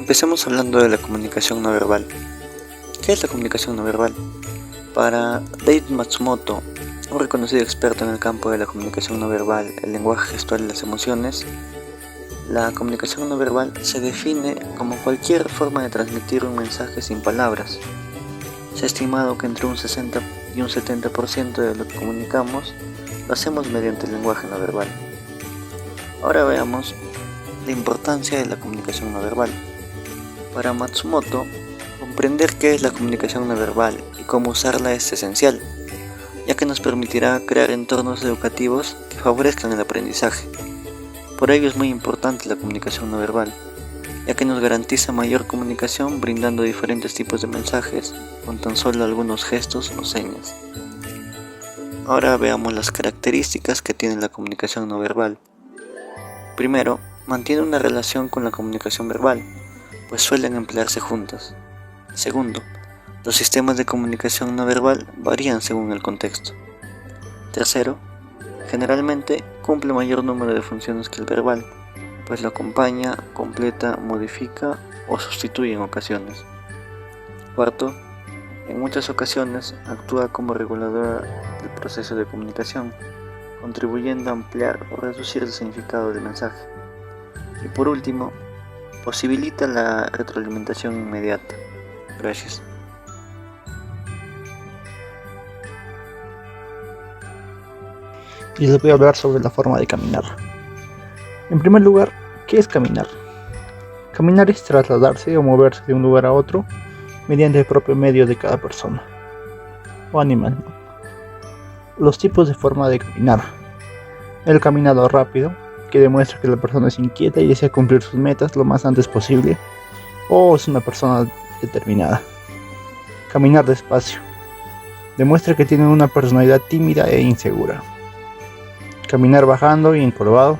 Empecemos hablando de la comunicación no verbal. ¿Qué es la comunicación no verbal? Para David Matsumoto, un reconocido experto en el campo de la comunicación no verbal, el lenguaje gestual y las emociones, la comunicación no verbal se define como cualquier forma de transmitir un mensaje sin palabras. Se ha estimado que entre un 60 y un 70% de lo que comunicamos lo hacemos mediante el lenguaje no verbal. Ahora veamos la importancia de la comunicación no verbal. Para Matsumoto, comprender qué es la comunicación no verbal y cómo usarla es esencial, ya que nos permitirá crear entornos educativos que favorezcan el aprendizaje. Por ello es muy importante la comunicación no verbal, ya que nos garantiza mayor comunicación brindando diferentes tipos de mensajes con tan solo algunos gestos o señas. Ahora veamos las características que tiene la comunicación no verbal. Primero, mantiene una relación con la comunicación verbal, pues suelen emplearse juntas. Segundo, los sistemas de comunicación no verbal varían según el contexto. Tercero, generalmente cumple mayor número de funciones que el verbal, pues lo acompaña, completa, modifica o sustituye en ocasiones. Cuarto, en muchas ocasiones actúa como reguladora del proceso de comunicación, contribuyendo a ampliar o reducir el significado del mensaje. Y por último, posibilita la retroalimentación inmediata. Gracias. Y les voy a hablar sobre la forma de caminar. En primer lugar, ¿qué es caminar? Caminar es trasladarse o moverse de un lugar a otro mediante el propio medio de cada persona o animal. Los tipos de forma de caminar. El caminado rápido, que demuestra que la persona es inquieta y desea cumplir sus metas lo más antes posible, o es una persona determinada. Caminar despacio. Demuestra que tiene una personalidad tímida e insegura. Caminar bajando y encorvado.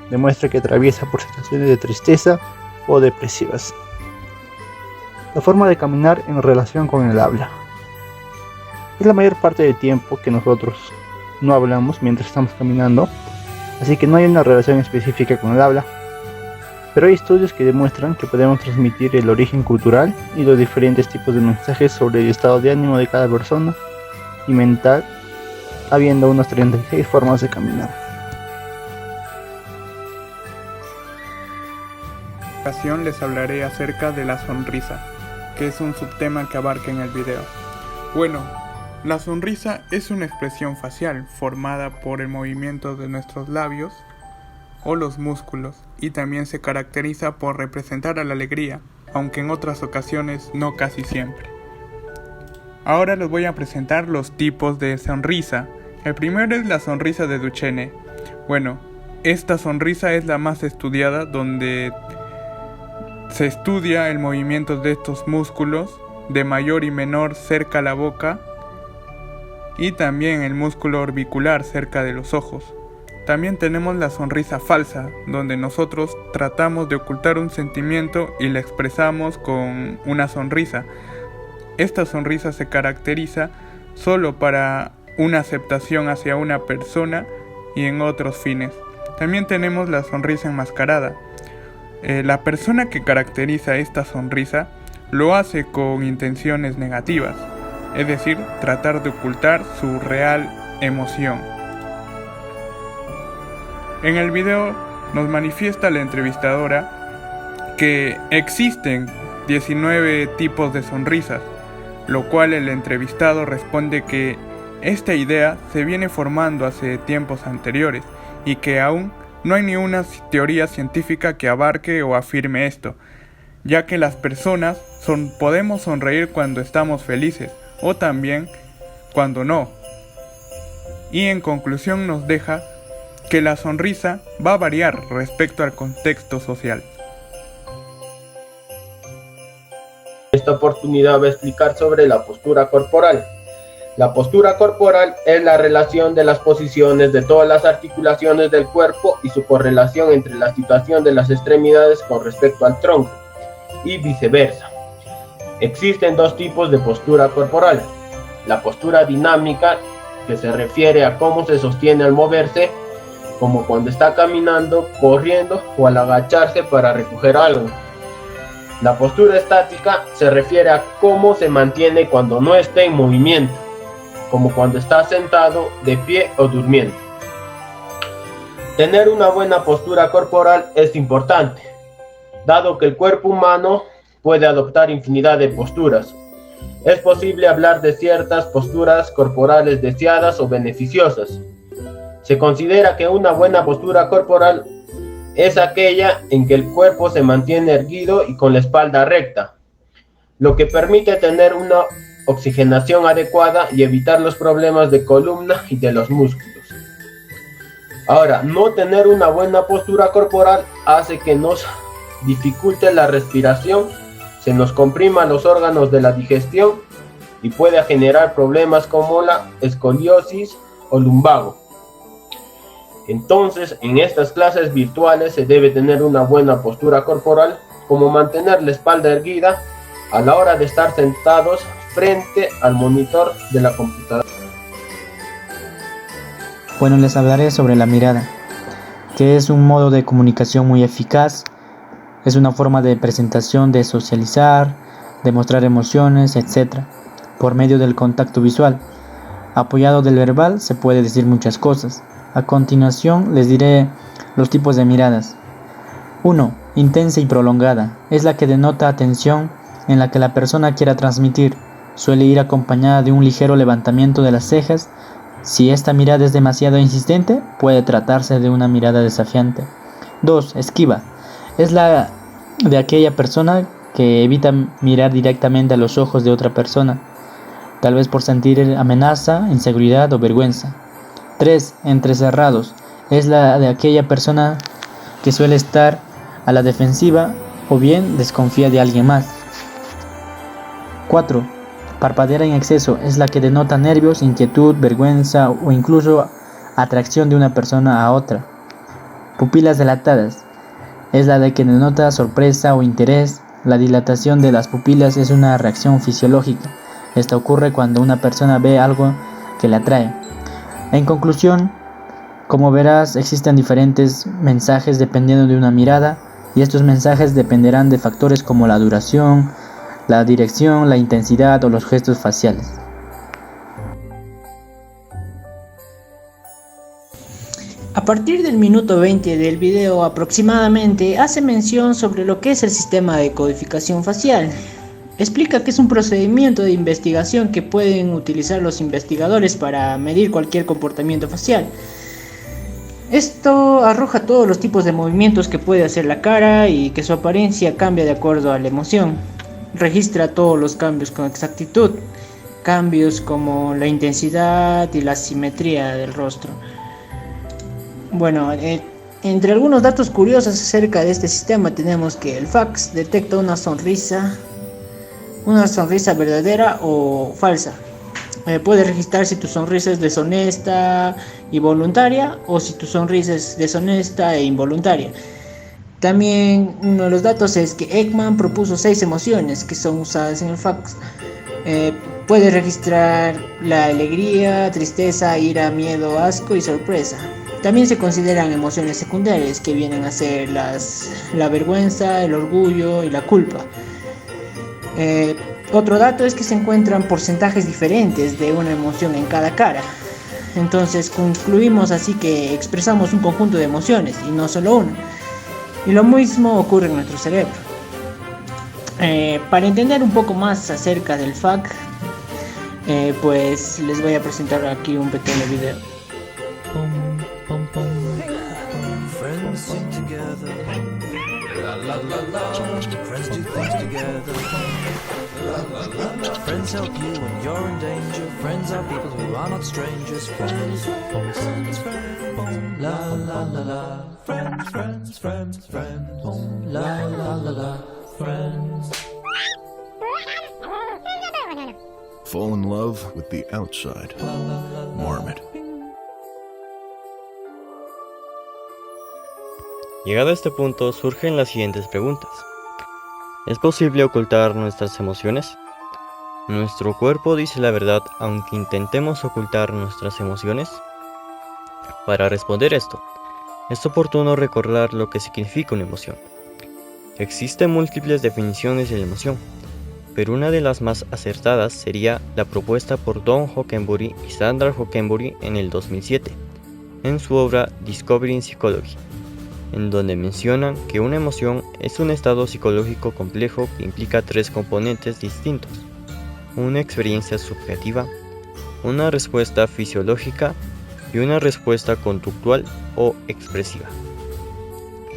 Demuestra que atraviesa por situaciones de tristeza o depresivas. La forma de caminar en relación con el habla. Es la mayor parte del tiempo que nosotros no hablamos mientras estamos caminando, así que no hay una relación específica con el habla. Pero hay estudios que demuestran que podemos transmitir el origen cultural y los diferentes tipos de mensajes sobre el estado de ánimo de cada persona y mental, habiendo unas 36 formas de caminar. En esta ocasión les hablaré acerca de la sonrisa, que es un subtema que abarca en el video. Bueno, la sonrisa es una expresión facial formada por el movimiento de nuestros labios o los músculos, y también se caracteriza por representar a la alegría, aunque en otras ocasiones no casi siempre. Ahora les voy a presentar los tipos de sonrisa. El primero es la sonrisa de Duchenne. Bueno, esta sonrisa es la más estudiada, donde se estudia el movimiento de estos músculos de mayor y menor cerca a la boca y también el músculo orbicular cerca de los ojos. También tenemos la sonrisa falsa, donde nosotros tratamos de ocultar un sentimiento y la expresamos con una sonrisa. Esta sonrisa se caracteriza solo para una aceptación hacia una persona y en otros fines. También tenemos la sonrisa enmascarada. La persona que caracteriza esta sonrisa lo hace con intenciones negativas, es decir, tratar de ocultar su real emoción. En el video nos manifiesta la entrevistadora que existen 19 tipos de sonrisas, lo cual el entrevistado responde que esta idea se viene formando hace tiempos anteriores y que aún no hay ni una teoría científica que abarque o afirme esto, ya que las personas podemos sonreír cuando estamos felices o también cuando no. Y en conclusión nos deja que la sonrisa va a variar respecto al contexto social. Esta oportunidad voy a explicar sobre la postura corporal. La postura corporal es la relación de las posiciones de todas las articulaciones del cuerpo y su correlación entre la situación de las extremidades con respecto al tronco y viceversa. Existen dos tipos de postura corporal. La postura dinámica, que se refiere a cómo se sostiene al moverse, como cuando está caminando, corriendo o al agacharse para recoger algo. La postura estática se refiere a cómo se mantiene cuando no está en movimiento, como cuando está sentado, de pie o durmiendo. Tener una buena postura corporal es importante, dado que el cuerpo humano puede adoptar infinidad de posturas. Es posible hablar de ciertas posturas corporales deseadas o beneficiosas. Se considera que una buena postura corporal es aquella en que el cuerpo se mantiene erguido y con la espalda recta, lo que permite tener una oxigenación adecuada y evitar los problemas de columna y de los músculos. Ahora, no tener una buena postura corporal hace que nos dificulte la respiración, se nos comprima los órganos de la digestión y puede generar problemas como la escoliosis o lumbago. Entonces, en estas clases virtuales se debe tener una buena postura corporal, como mantener la espalda erguida a la hora de estar sentados frente al monitor de la computadora. Bueno, les hablaré sobre la mirada, que es un modo de comunicación muy eficaz. Es una forma de presentación, de socializar, de mostrar emociones, etc. Por medio del contacto visual. Apoyado del verbal se puede decir muchas cosas. A continuación les diré los tipos de miradas. 1. Intensa y prolongada. Es la que denota atención en la que la persona quiera transmitir. Suele ir acompañada de un ligero levantamiento de las cejas. Si esta mirada es demasiado insistente, puede tratarse de una mirada desafiante. 2. Esquiva. Es la de aquella persona que evita mirar directamente a los ojos de otra persona, tal vez por sentir amenaza, inseguridad o vergüenza. 3. Entrecerrados. Es la de aquella persona que suele estar a la defensiva o bien desconfía de alguien más. 4. Parpadear en exceso. Es la que denota nervios, inquietud, vergüenza o incluso atracción de una persona a otra. Pupilas dilatadas. Es la de que denota sorpresa o interés. La dilatación de las pupilas es una reacción fisiológica. Esta ocurre cuando una persona ve algo que le atrae. En conclusión, como verás, existen diferentes mensajes dependiendo de una mirada, y estos mensajes dependerán de factores como la duración, la dirección, la intensidad o los gestos faciales. A partir del minuto 20 del video aproximadamente hace mención sobre lo que es el sistema de codificación facial. Explica que es un procedimiento de investigación que pueden utilizar los investigadores para medir cualquier comportamiento facial. Esto arroja todos los tipos de movimientos que puede hacer la cara y que su apariencia cambia de acuerdo a la emoción. Registra todos los cambios con exactitud, cambios como la intensidad y la simetría del rostro. Bueno, entre algunos datos curiosos acerca de este sistema tenemos que el fax detecta una sonrisa verdadera o falsa. Puede registrar si tu sonrisa es deshonesta y voluntaria o si tu sonrisa es deshonesta e involuntaria. También uno de los datos es que Ekman propuso 6 emociones que son usadas en el fax. Puede registrar la alegría, tristeza, ira, miedo, asco y sorpresa. También se consideran emociones secundarias que vienen a ser la vergüenza, el orgullo y la culpa. Otro dato es que se encuentran porcentajes diferentes de una emoción en cada cara. Entonces concluimos así que expresamos un conjunto de emociones y no solo una. Y lo mismo ocurre en nuestro cerebro. Para entender un poco más acerca del FAQ, pues les voy a presentar aquí un pequeño video. Friends help you when you're in danger. Friends are people who are not strangers. Friends, la la la la. Friends, la la la la. Friends. Fall in love with the outside. Marmot. Llegado a este punto surgen las siguientes preguntas. ¿Es posible ocultar nuestras emociones? ¿Nuestro cuerpo dice la verdad aunque intentemos ocultar nuestras emociones? Para responder esto, es oportuno recordar lo que significa una emoción. Existen múltiples definiciones de la emoción, pero una de las más acertadas sería la propuesta por Don Hockenbury y Sandra Hockenbury en el 2007, en su obra Discovering Psychology, en donde mencionan que una emoción es un estado psicológico complejo que implica 3 componentes distintos: una experiencia subjetiva, una respuesta fisiológica y una respuesta conductual o expresiva.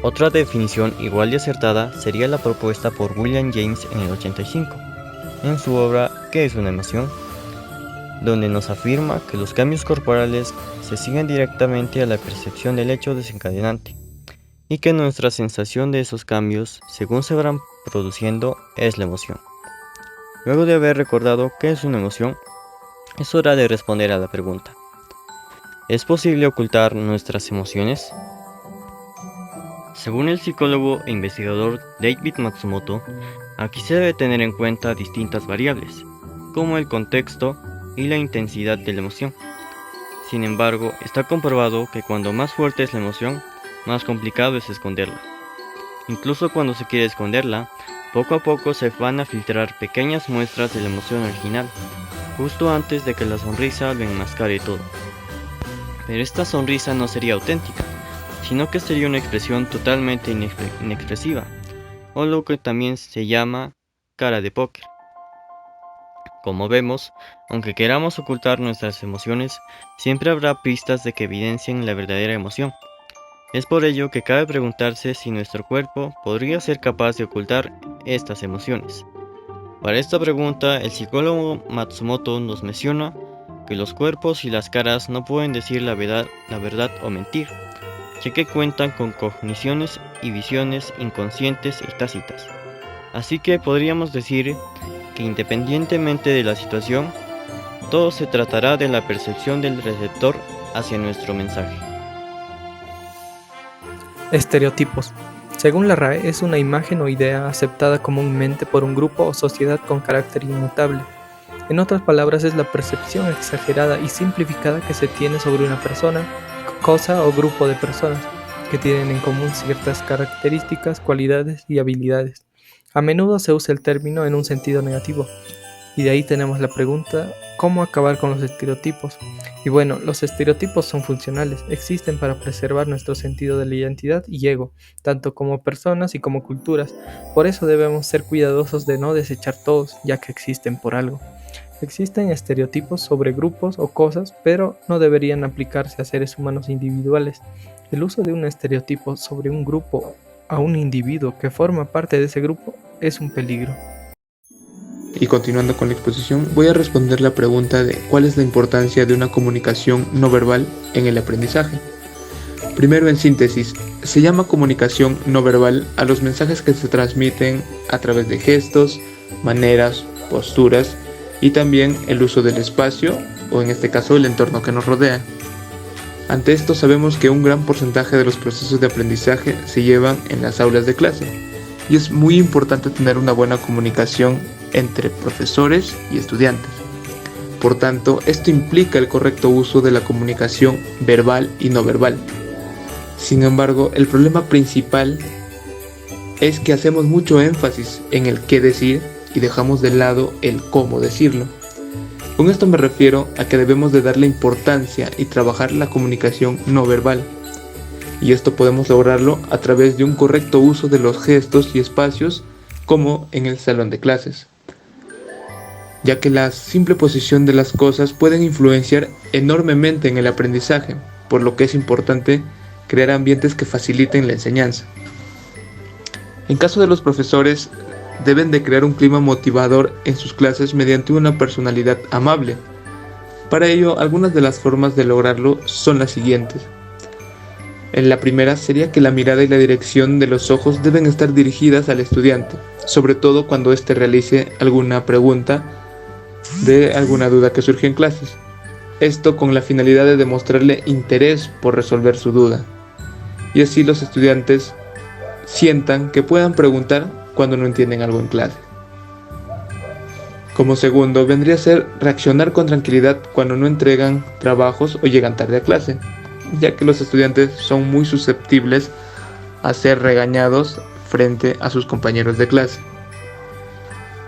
Otra definición igual de acertada sería la propuesta por William James en el 85, en su obra ¿Qué es una emoción?, donde nos afirma que los cambios corporales se siguen directamente a la percepción del hecho desencadenante, y que nuestra sensación de esos cambios, según se van produciendo, es la emoción. Luego de haber recordado qué es una emoción, es hora de responder a la pregunta: ¿es posible ocultar nuestras emociones? Según el psicólogo e investigador David Matsumoto, aquí se debe tener en cuenta distintas variables, como el contexto y la intensidad de la emoción. Sin embargo, está comprobado que cuando más fuerte es la emoción, más complicado es esconderla. Incluso cuando se quiere esconderla, poco a poco se van a filtrar pequeñas muestras de la emoción original, justo antes de que la sonrisa lo enmascare todo. Pero esta sonrisa no sería auténtica, sino que sería una expresión totalmente inexpresiva, o lo que también se llama cara de póker. Como vemos, aunque queramos ocultar nuestras emociones, siempre habrá pistas de que evidencien la verdadera emoción. Es por ello que cabe preguntarse si nuestro cuerpo podría ser capaz de ocultar estas emociones. Para esta pregunta, el psicólogo Matsumoto nos menciona que los cuerpos y las caras no pueden decir la verdad o mentir, ya que cuentan con cogniciones y visiones inconscientes y tácitas. Así que podríamos decir que independientemente de la situación, todo se tratará de la percepción del receptor hacia nuestro mensaje. Estereotipos. Según la RAE, es una imagen o idea aceptada comúnmente por un grupo o sociedad con carácter inmutable. En otras palabras, es la percepción exagerada y simplificada que se tiene sobre una persona, cosa o grupo de personas, que tienen en común ciertas características, cualidades y habilidades. A menudo se usa el término en un sentido negativo, y de ahí tenemos la pregunta: ¿cómo acabar con los estereotipos? Y bueno, los estereotipos son funcionales, existen para preservar nuestro sentido de la identidad y ego, tanto como personas y como culturas. Por eso debemos ser cuidadosos de no desechar todos, ya que existen por algo. Existen estereotipos sobre grupos o cosas, pero no deberían aplicarse a seres humanos individuales. El uso de un estereotipo sobre un grupo a un individuo que forma parte de ese grupo es un peligro. Y continuando con la exposición, voy a responder la pregunta de cuál es la importancia de una comunicación no verbal en el aprendizaje. Primero, en síntesis, se llama comunicación no verbal a los mensajes que se transmiten a través de gestos, maneras, posturas y también el uso del espacio, o en este caso el entorno que nos rodea. Ante esto sabemos que un gran porcentaje de los procesos de aprendizaje se llevan en las aulas de clase, y es muy importante tener una buena comunicación entre profesores y estudiantes. Por tanto, esto implica el correcto uso de la comunicación verbal y no verbal. Sin embargo, el problema principal es que hacemos mucho énfasis en el qué decir y dejamos de lado el cómo decirlo. Con esto me refiero a que debemos de darle importancia y trabajar la comunicación no verbal. Y esto podemos lograrlo a través de un correcto uso de los gestos y espacios, como en el salón de clases, ya que la simple posición de las cosas pueden influenciar enormemente en el aprendizaje, por lo que es importante crear ambientes que faciliten la enseñanza. En caso de los profesores, deben de crear un clima motivador en sus clases mediante una personalidad amable. Para ello, algunas de las formas de lograrlo son las siguientes. En la primera sería que la mirada y la dirección de los ojos deben estar dirigidas al estudiante, sobre todo cuando éste realice alguna pregunta de alguna duda que surge en clases. Esto con la finalidad de demostrarle interés por resolver su duda, y así los estudiantes sientan que puedan preguntar cuando no entienden algo en clase. Como segundo, vendría a ser reaccionar con tranquilidad cuando no entregan trabajos o llegan tarde a clase, ya que los estudiantes son muy susceptibles a ser regañados frente a sus compañeros de clase.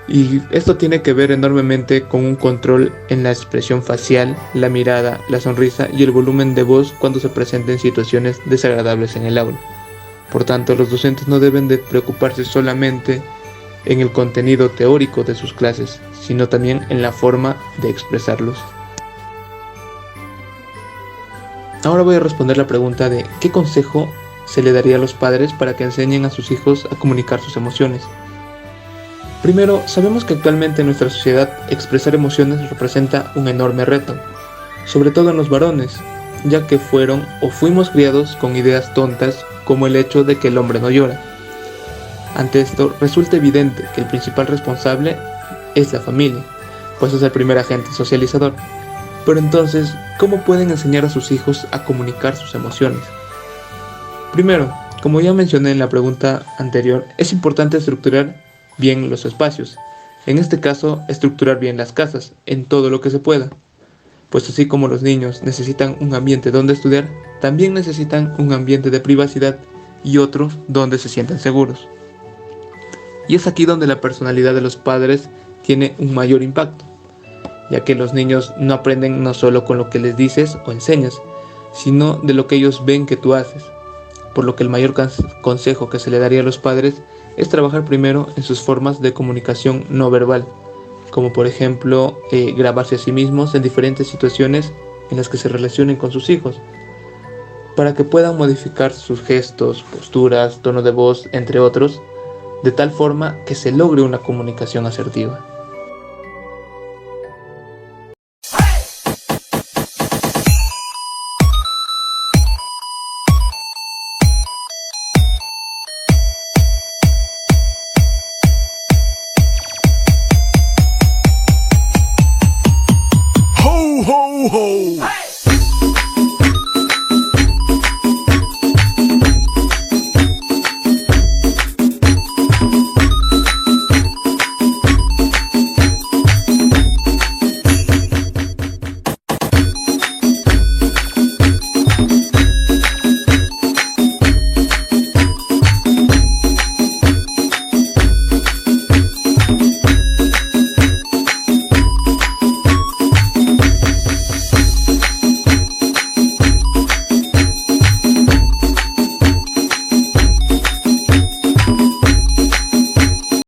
Y esto tiene que ver enormemente con un control en la expresión facial, la mirada, la sonrisa y el volumen de voz cuando se presenten situaciones desagradables en el aula. Por tanto, los docentes no deben de preocuparse solamente en el contenido teórico de sus clases, sino también en la forma de expresarlos. Ahora voy a responder la pregunta de ¿qué consejo se le daría a los padres para que enseñen a sus hijos a comunicar sus emociones? Primero, sabemos que actualmente en nuestra sociedad expresar emociones representa un enorme reto, sobre todo en los varones, ya que fueron o fuimos criados con ideas tontas como el hecho de que el hombre no llora. Ante esto, resulta evidente que el principal responsable es la familia, pues es el primer agente socializador. Pero entonces, ¿cómo pueden enseñar a sus hijos a comunicar sus emociones? Primero, como ya mencioné en la pregunta anterior, es importante estructurar bien los espacios. En este caso, estructurar bien las casas, en todo lo que se pueda. Pues así como los niños necesitan un ambiente donde estudiar, también necesitan un ambiente de privacidad y otro donde se sientan seguros. Y es aquí donde la personalidad de los padres tiene un mayor impacto, ya que los niños no aprenden no solo con lo que les dices o enseñas, sino de lo que ellos ven que tú haces. Por lo que el mayor consejo que se le daría a los padres es trabajar primero en sus formas de comunicación no verbal, como por ejemplo grabarse a sí mismos en diferentes situaciones en las que se relacionen con sus hijos, para que puedan modificar sus gestos, posturas, tono de voz, entre otros, de tal forma que se logre una comunicación asertiva. Ho, ho, ho!